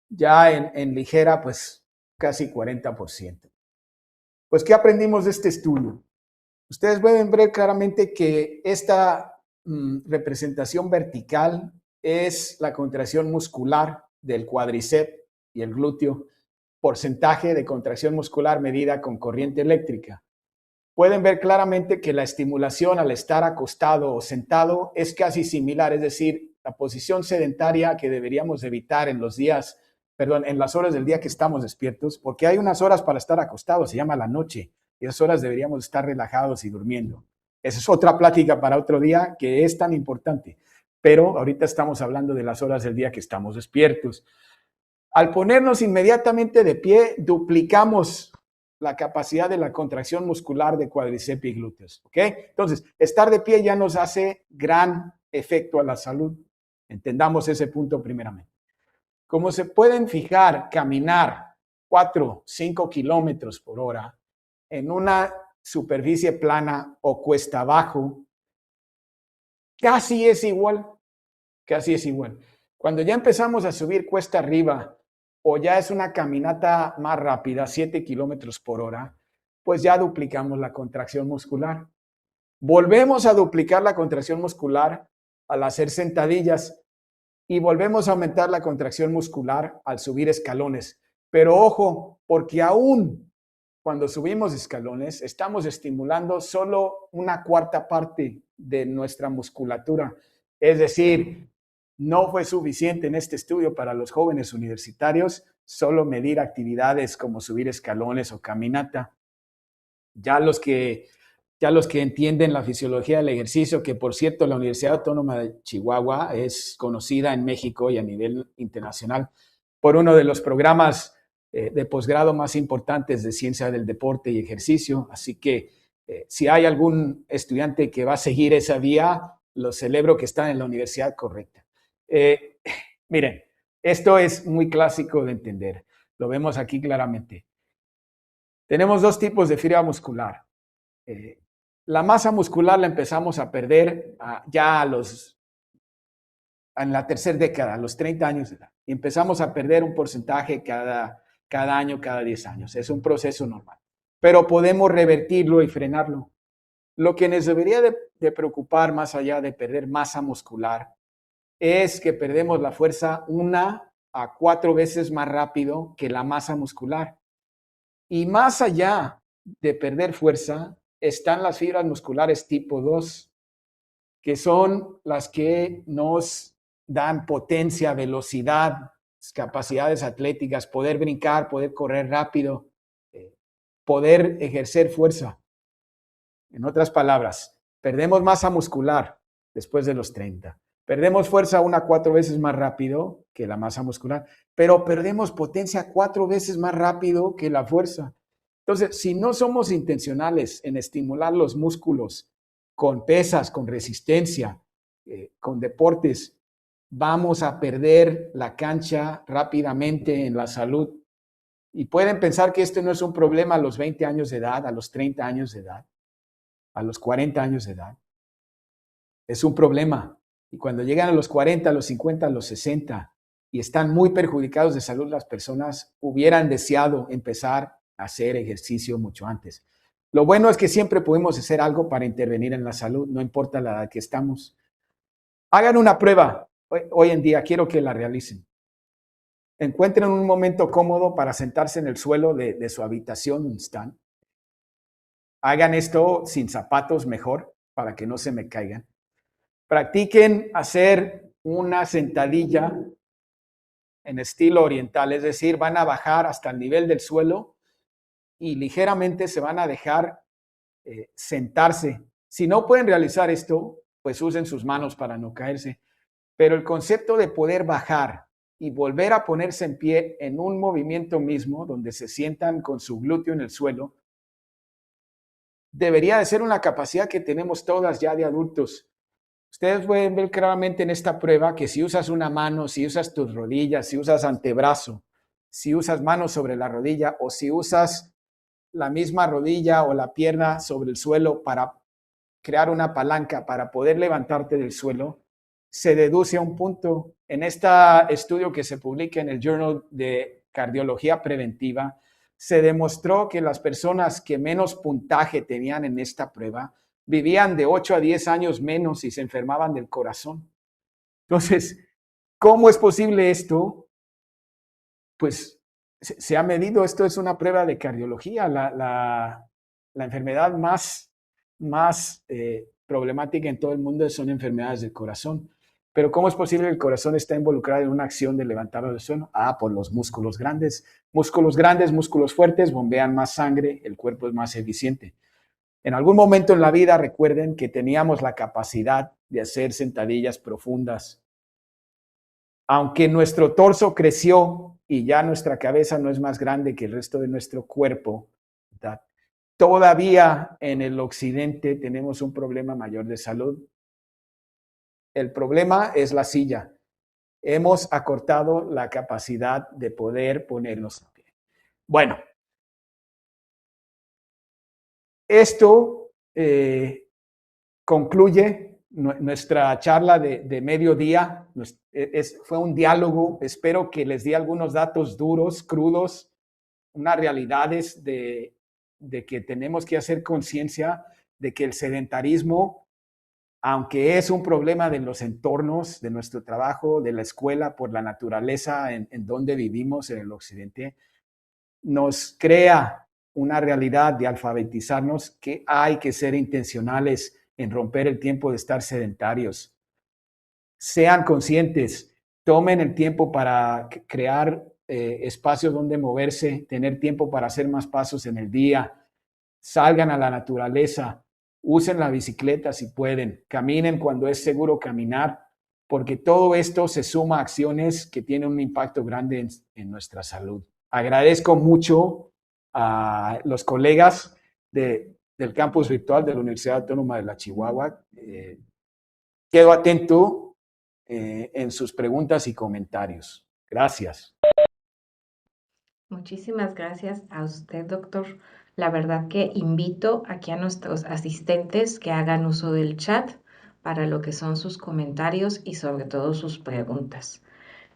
Ya en ligera, pues casi 40%. Pues, ¿qué aprendimos de este estudio? Ustedes pueden ver claramente que esta representación vertical es la contracción muscular del cuádriceps y el glúteo, porcentaje de contracción muscular medida con corriente eléctrica. Pueden ver claramente que la estimulación al estar acostado o sentado es casi similar, es decir, la posición sedentaria que deberíamos evitar en en las horas del día que estamos despiertos, porque hay unas horas para estar acostados, se llama la noche, y esas horas deberíamos estar relajados y durmiendo. Esa es otra plática para otro día que es tan importante. Pero ahorita estamos hablando de las horas del día que estamos despiertos. Al ponernos inmediatamente de pie, duplicamos la capacidad de la contracción muscular de cuádriceps y glúteos. ¿Ok? Entonces, estar de pie ya nos hace gran efecto a la salud. Entendamos ese punto primeramente. Como se pueden fijar, caminar 4, 5 kilómetros por hora en una superficie plana o cuesta abajo, casi es igual, casi es igual. Cuando ya empezamos a subir cuesta arriba o ya es una caminata más rápida, 7 kilómetros por hora, pues ya duplicamos la contracción muscular. Volvemos a duplicar la contracción muscular al hacer sentadillas y volvemos a aumentar la contracción muscular al subir escalones. Pero ojo, porque aún cuando subimos escalones, estamos estimulando solo una cuarta parte de nuestra musculatura. Es decir, no fue suficiente en este estudio para los jóvenes universitarios solo medir actividades como subir escalones o caminata. Ya los que entienden la fisiología del ejercicio, que por cierto la Universidad Autónoma de Chihuahua es conocida en México y a nivel internacional por uno de los programas de posgrado más importantes de ciencia del deporte y ejercicio. Así que si hay algún estudiante que va a seguir esa vía, lo celebro que está en la universidad correcta. Miren, esto es muy clásico de entender. Lo vemos aquí claramente. Tenemos dos tipos de fibra muscular. La masa muscular la empezamos a perder ya en la tercera década, a los 30 años de edad. Y empezamos a perder un porcentaje cada año, cada 10 años. Es un proceso normal. Pero podemos revertirlo y frenarlo. Lo que nos debería de preocupar más allá de perder masa muscular es que perdemos la fuerza 1 a 4 veces más rápido que la masa muscular. Y más allá de perder fuerza, están las fibras musculares tipo 2, que son las que nos dan potencia, velocidad, capacidades atléticas, poder brincar, poder correr rápido, poder ejercer fuerza. En otras palabras, perdemos masa muscular después de los 30. Perdemos fuerza 1 a 4 veces más rápido que la masa muscular, pero perdemos potencia 4 veces más rápido que la fuerza. Entonces, si no somos intencionales en estimular los músculos con pesas, con resistencia, con deportes, vamos a perder la cancha rápidamente en la salud. Y pueden pensar que este no es un problema a los 20 años de edad, a los 30 años de edad, a los 40 años de edad. Es un problema. Y cuando llegan a los 40, a los 50, a los 60 y están muy perjudicados de salud, las personas hubieran deseado empezar a hacer ejercicio mucho antes. Lo bueno es que siempre podemos hacer algo para intervenir en la salud, no importa la edad que estamos. Hagan una prueba hoy en día, quiero que la realicen. Encuentren un momento cómodo para sentarse en el suelo de su habitación donde están. Hagan esto sin zapatos mejor, para que no se me caigan. Practiquen hacer una sentadilla en estilo oriental, es decir, van a bajar hasta el nivel del suelo y ligeramente se van a dejar sentarse. Si no pueden realizar esto, pues usen sus manos para no caerse. Pero el concepto de poder bajar y volver a ponerse en pie en un movimiento mismo, donde se sientan con su glúteo en el suelo, debería de ser una capacidad que tenemos todas ya de adultos. Ustedes pueden ver claramente en esta prueba que si usas una mano, si usas tus rodillas, si usas antebrazo, si usas mano sobre la rodilla o si usas la misma rodilla o la pierna sobre el suelo para crear una palanca para poder levantarte del suelo, se deduce a un punto. En este estudio que se publica en el Journal de Cardiología Preventiva, se demostró que las personas que menos puntaje tenían en esta prueba vivían de 8 a 10 años menos y se enfermaban del corazón. Entonces, ¿cómo es posible esto? Pues se ha medido, esto es una prueba de cardiología, la enfermedad más problemática en todo el mundo son enfermedades del corazón. Pero ¿cómo es posible que el corazón está involucrado en una acción de levantarlo del suelo? Por los músculos grandes. Músculos grandes, músculos fuertes, bombean más sangre, el cuerpo es más eficiente. En algún momento en la vida recuerden que teníamos la capacidad de hacer sentadillas profundas. Aunque nuestro torso creció y ya nuestra cabeza no es más grande que el resto de nuestro cuerpo, ¿verdad? Todavía en el occidente tenemos un problema mayor de salud. El problema es la silla. Hemos acortado la capacidad de poder ponernos en pie. Bueno, esto concluye nuestra charla de mediodía. Fue un diálogo. Espero que les di algunos datos duros, crudos, unas realidades de que tenemos que hacer conciencia de que el sedentarismo, aunque es un problema de los entornos, de nuestro trabajo, de la escuela, por la naturaleza en donde vivimos en el occidente, nos crea una realidad de alfabetizarnos que hay que ser intencionales en romper el tiempo de estar sedentarios. Sean conscientes, tomen el tiempo para crear espacios donde moverse, tener tiempo para hacer más pasos en el día, salgan a la naturaleza, usen la bicicleta si pueden, caminen cuando es seguro caminar, porque todo esto se suma a acciones que tienen un impacto grande en nuestra salud. Agradezco mucho a los colegas del campus virtual de la Universidad Autónoma de la Chihuahua. Quedo atento en sus preguntas y comentarios. Gracias. Muchísimas gracias a usted, doctor. La verdad que invito aquí a nuestros asistentes que hagan uso del chat para lo que son sus comentarios y sobre todo sus preguntas.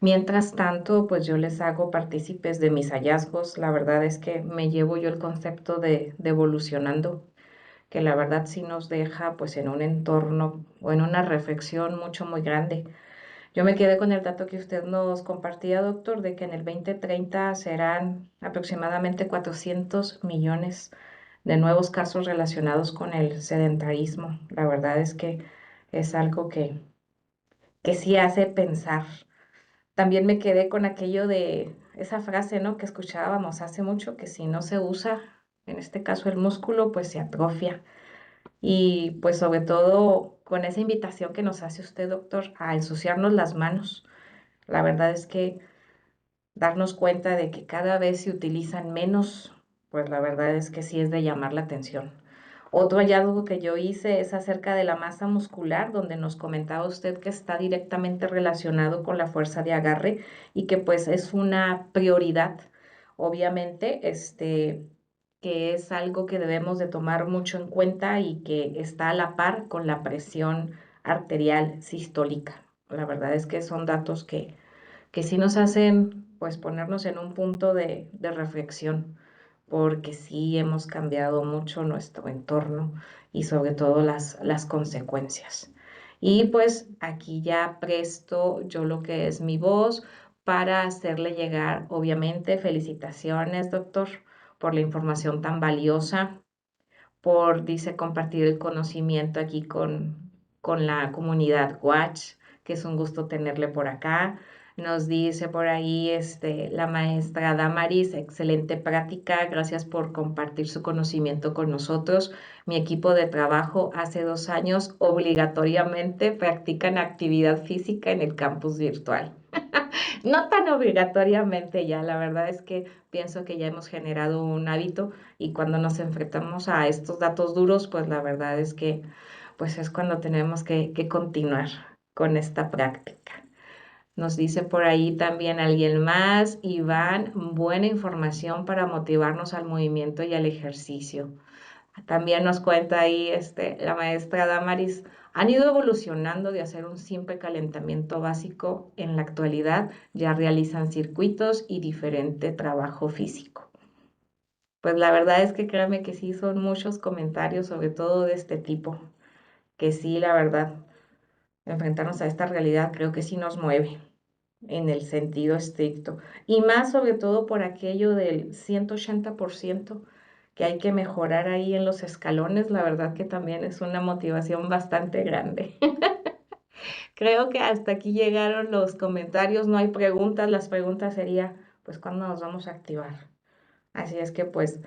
Mientras tanto, pues yo les hago partícipes de mis hallazgos. La verdad es que me llevo yo el concepto de evolucionando, que la verdad sí nos deja pues en un entorno o en una reflexión muy grande. Yo me quedé con el dato que usted nos compartía, doctor, de que en el 2030 serán aproximadamente 400 millones de nuevos casos relacionados con el sedentarismo. La verdad es que es algo que sí hace pensar. También me quedé con aquello de esa frase, ¿no? Que escuchábamos hace mucho, que si no se usa, en este caso el músculo, pues se atrofia. Y pues sobre todo con esa invitación que nos hace usted, doctor, a ensuciarnos las manos. La verdad es que darnos cuenta de que cada vez se utilizan menos, pues la verdad es que sí es de llamar la atención. Otro hallazgo que yo hice es acerca de la masa muscular, donde nos comentaba usted que está directamente relacionado con la fuerza de agarre y que pues es una prioridad, obviamente, que es algo que debemos de tomar mucho en cuenta y que está a la par con la presión arterial sistólica. La verdad es que son datos que sí nos hacen pues ponernos en un punto de reflexión, porque sí hemos cambiado mucho nuestro entorno y sobre todo las consecuencias. Y pues aquí ya presto yo lo que es mi voz para hacerle llegar, obviamente, felicitaciones, doctor, por la información tan valiosa, por, dice, compartir el conocimiento aquí con la comunidad Watch, que es un gusto tenerle por acá. Nos dice por ahí la maestra Damaris, excelente práctica, gracias por compartir su conocimiento con nosotros. Mi equipo de trabajo hace 2 años obligatoriamente practican actividad física en el campus virtual. No tan obligatoriamente ya, la verdad es que pienso que ya hemos generado un hábito y cuando nos enfrentamos a estos datos duros, pues la verdad es que pues es cuando tenemos que continuar con esta práctica. Nos dice por ahí también alguien más, Iván, buena información para motivarnos al movimiento y al ejercicio. También nos cuenta ahí la maestra Damaris, han ido evolucionando de hacer un simple calentamiento básico. En la actualidad ya realizan circuitos y diferente trabajo físico. Pues la verdad es que créanme que sí son muchos comentarios, sobre todo de este tipo, que sí, la verdad, enfrentarnos a esta realidad creo que sí nos mueve en el sentido estricto. Y más sobre todo por aquello del 180% que hay que mejorar ahí en los escalones, la verdad que también es una motivación bastante grande. Creo que hasta aquí llegaron los comentarios, no hay preguntas, las preguntas sería, pues, ¿cuándo nos vamos a activar? Así es que, pues,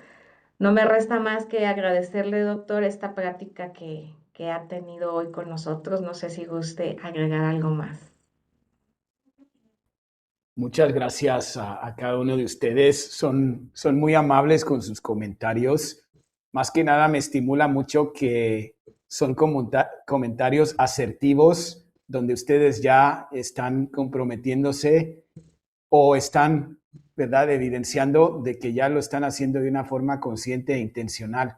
No me resta más que agradecerle, doctor, esta práctica que ha tenido hoy con nosotros. No sé si guste agregar algo más. Muchas gracias a cada uno de ustedes. Son muy amables con sus comentarios. Más que nada me estimula mucho que son comentarios asertivos, donde ustedes ya están comprometiéndose o están, ¿verdad?, evidenciando de que ya lo están haciendo de una forma consciente e intencional.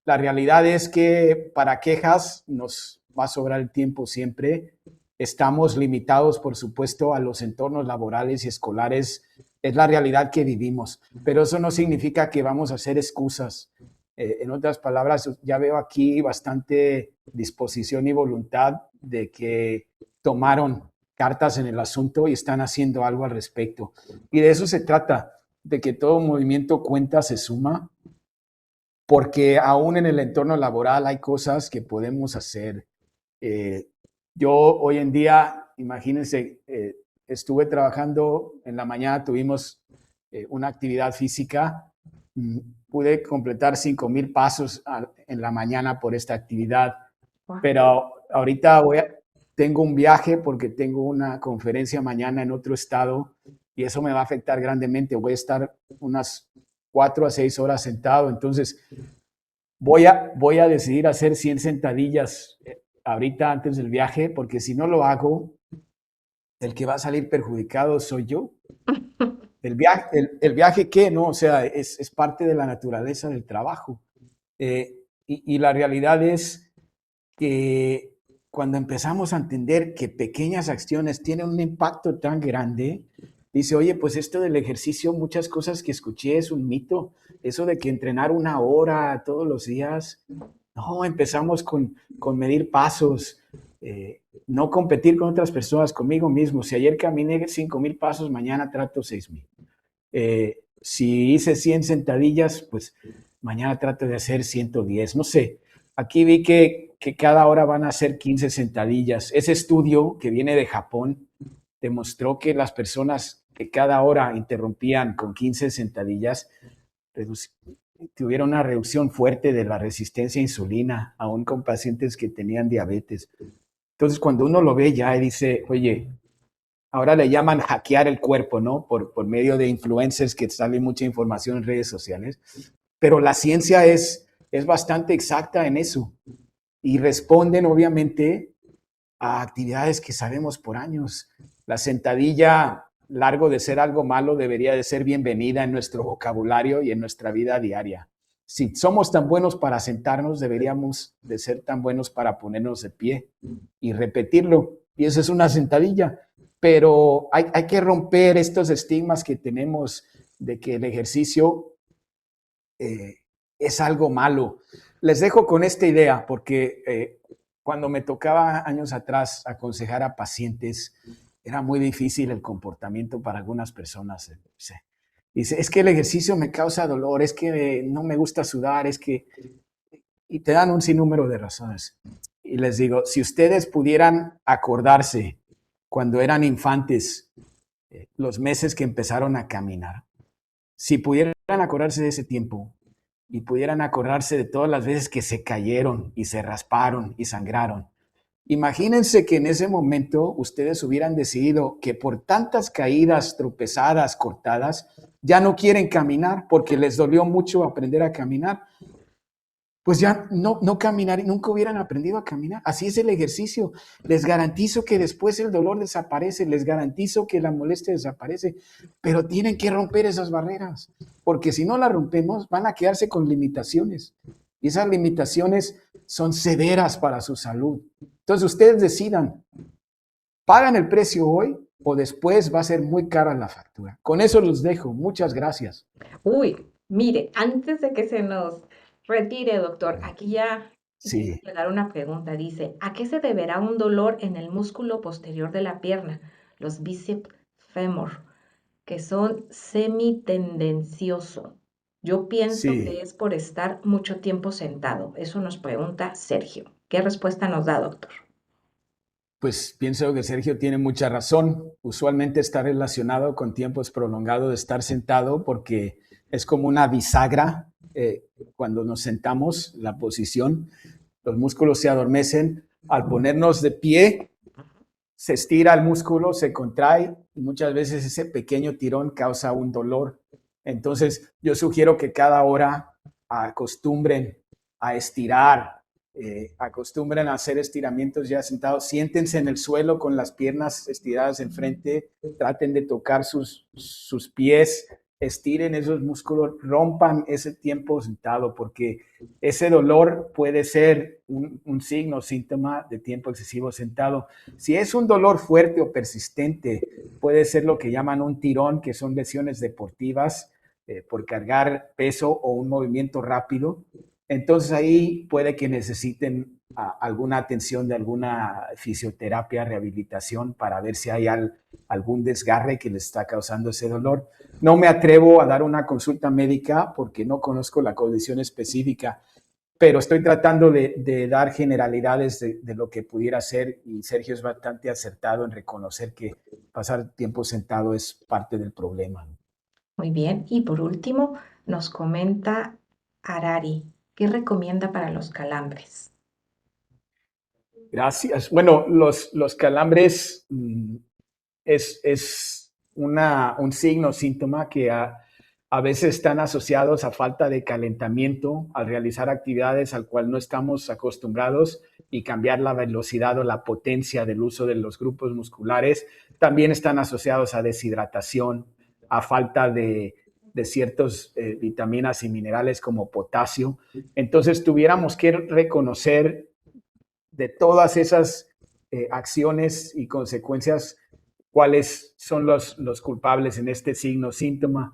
La realidad es que para quejas nos va a sobrar el tiempo siempre. Estamos limitados, por supuesto, a los entornos laborales y escolares. Es la realidad que vivimos, pero eso no significa que vamos a hacer excusas. En otras palabras, ya veo aquí bastante disposición y voluntad de que tomaron cartas en el asunto y están haciendo algo al respecto. Y de eso se trata, de que todo movimiento cuenta, se suma, porque aún en el entorno laboral hay cosas que podemos hacer. Eh, yo hoy en día, imagínense, estuve trabajando en la mañana, tuvimos una actividad física, mm, pude completar 5,000 pasos en la mañana por esta actividad, Wow. pero ahorita tengo un viaje porque tengo una conferencia mañana en otro estado y eso me va a afectar grandemente. Voy a estar unas 4 a 6 horas sentado, entonces voy a decidir hacer 100 sentadillas ahorita antes del viaje, porque si no lo hago, el que va a salir perjudicado soy yo. El viaje, ¿qué? No, o sea, es parte de la naturaleza del trabajo. Y la realidad es que cuando empezamos a entender que pequeñas acciones tienen un impacto tan grande, dice, oye, pues esto del ejercicio, muchas cosas que escuché es un mito. Eso de que entrenar 1 hora todos los días, no, empezamos con medir pasos, no competir con otras personas, conmigo mismo. Si ayer caminé 5,000 pasos, mañana trato 6,000. Si hice 100 sentadillas, pues mañana trato de hacer 110. No sé, aquí vi que cada hora van a hacer 15 sentadillas. Ese estudio que viene de Japón demostró que las personas que cada hora interrumpían con 15 sentadillas tuvieron una reducción fuerte de la resistencia a insulina, aún con pacientes que tenían diabetes. Entonces, cuando uno lo ve ya y dice, oye, ahora le llaman hackear el cuerpo, ¿no? Por medio de influencers que sale mucha información en redes sociales. Pero la ciencia es bastante exacta en eso y responden, obviamente, a actividades que sabemos por años. La sentadilla, largo de ser algo malo, debería de ser bienvenida en nuestro vocabulario y en nuestra vida diaria. Si somos tan buenos para sentarnos, deberíamos de ser tan buenos para ponernos de pie y repetirlo. Y eso es una sentadilla. Pero hay que romper estos estigmas que tenemos de que el ejercicio es algo malo. Les dejo con esta idea porque cuando me tocaba años atrás aconsejar a pacientes, era muy difícil el comportamiento para algunas personas. Dice, es que el ejercicio me causa dolor, es que no me gusta sudar, es que... Y te dan un sinnúmero de razones. Y les digo, si ustedes pudieran acordarse cuando eran infantes, los meses que empezaron a caminar, si pudieran acordarse de ese tiempo y pudieran acordarse de todas las veces que se cayeron y se rasparon y sangraron, imagínense que en ese momento ustedes hubieran decidido que por tantas caídas, tropezadas, cortadas, ya no quieren caminar porque les dolió mucho aprender a caminar, pues ya no caminar, nunca hubieran aprendido a caminar. Así es el ejercicio. Les garantizo que después el dolor desaparece, les garantizo que la molestia desaparece, pero tienen que romper esas barreras, porque si no las rompemos, van a quedarse con limitaciones. Y esas limitaciones son severas para su salud. Entonces ustedes decidan, ¿pagan el precio hoy o después va a ser muy cara la factura? Con eso los dejo. Muchas gracias. Uy, mire, antes de que se nos retire, doctor, aquí ya hizo Sí, llegar una pregunta. Dice, ¿a qué se deberá un dolor en el músculo posterior de la pierna, los bíceps fémur, que son semitendencioso? Yo pienso que sí. es por estar mucho tiempo sentado. Eso nos pregunta Sergio. ¿Qué respuesta nos da, doctor? Pues pienso que Sergio tiene mucha razón. Usualmente está relacionado con tiempos prolongados de estar sentado porque es como una bisagra. Cuando nos sentamos, la posición, los músculos se adormecen. Al ponernos de pie, se estira el músculo, se contrae y muchas veces ese pequeño tirón causa un dolor. Entonces, yo sugiero que cada hora acostumbren a estirar, acostumbren a hacer estiramientos ya sentados. Siéntense en el suelo con las piernas estiradas enfrente, traten de tocar sus pies, estiren esos músculos, rompan ese tiempo sentado, porque ese dolor puede ser un signo, síntoma de tiempo excesivo sentado. Si es un dolor fuerte o persistente, puede ser lo que llaman un tirón, que son lesiones deportivas por cargar peso o un movimiento rápido. Entonces ahí puede que necesiten alguna atención de alguna fisioterapia, rehabilitación, para ver si hay algún desgarre que les está causando ese dolor. No me atrevo a dar una consulta médica porque no conozco la condición específica, pero estoy tratando de dar generalidades de lo que pudiera ser, y Sergio es bastante acertado en reconocer que pasar tiempo sentado es parte del problema. Muy bien. Y por último, nos comenta Arari, ¿qué recomienda para los calambres? Gracias. Bueno, los calambres es un signo, síntoma que a veces están asociados a falta de calentamiento al realizar actividades al cual no estamos acostumbrados, y cambiar la velocidad o la potencia del uso de los grupos musculares. También están asociados a deshidratación, a falta de ciertas vitaminas y minerales como potasio. Entonces tuviéramos que reconocer de todas esas acciones y consecuencias cuáles son los culpables en este signo, síntoma.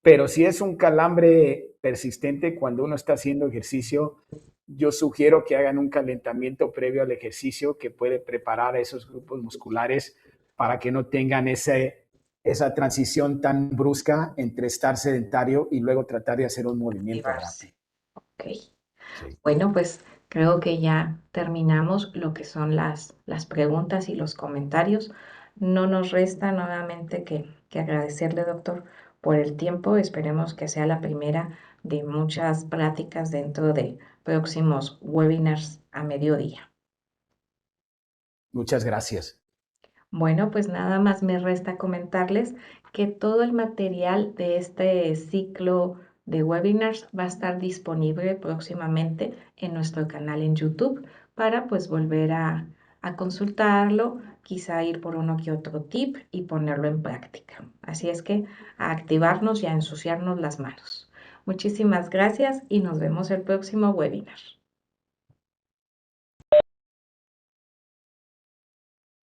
Pero si es un calambre persistente cuando uno está haciendo ejercicio, yo sugiero que hagan un calentamiento previo al ejercicio que puede preparar a esos grupos musculares para que no tengan esa transición tan brusca entre estar sedentario y luego tratar de hacer un movimiento Activarse. rápido. Ok. Sí. Bueno, pues creo que ya terminamos lo que son las preguntas y los comentarios. No nos resta nuevamente que agradecerle, doctor, por el tiempo. Esperemos que sea la primera de muchas pláticas dentro de próximos webinars a mediodía. Muchas gracias. Bueno, pues nada más me resta comentarles que todo el material de este ciclo de webinars va a estar disponible próximamente en nuestro canal en YouTube para pues volver a consultarlo, quizá ir por uno que otro tip y ponerlo en práctica. Así es que a activarnos y a ensuciarnos las manos. Muchísimas gracias y nos vemos el próximo webinar.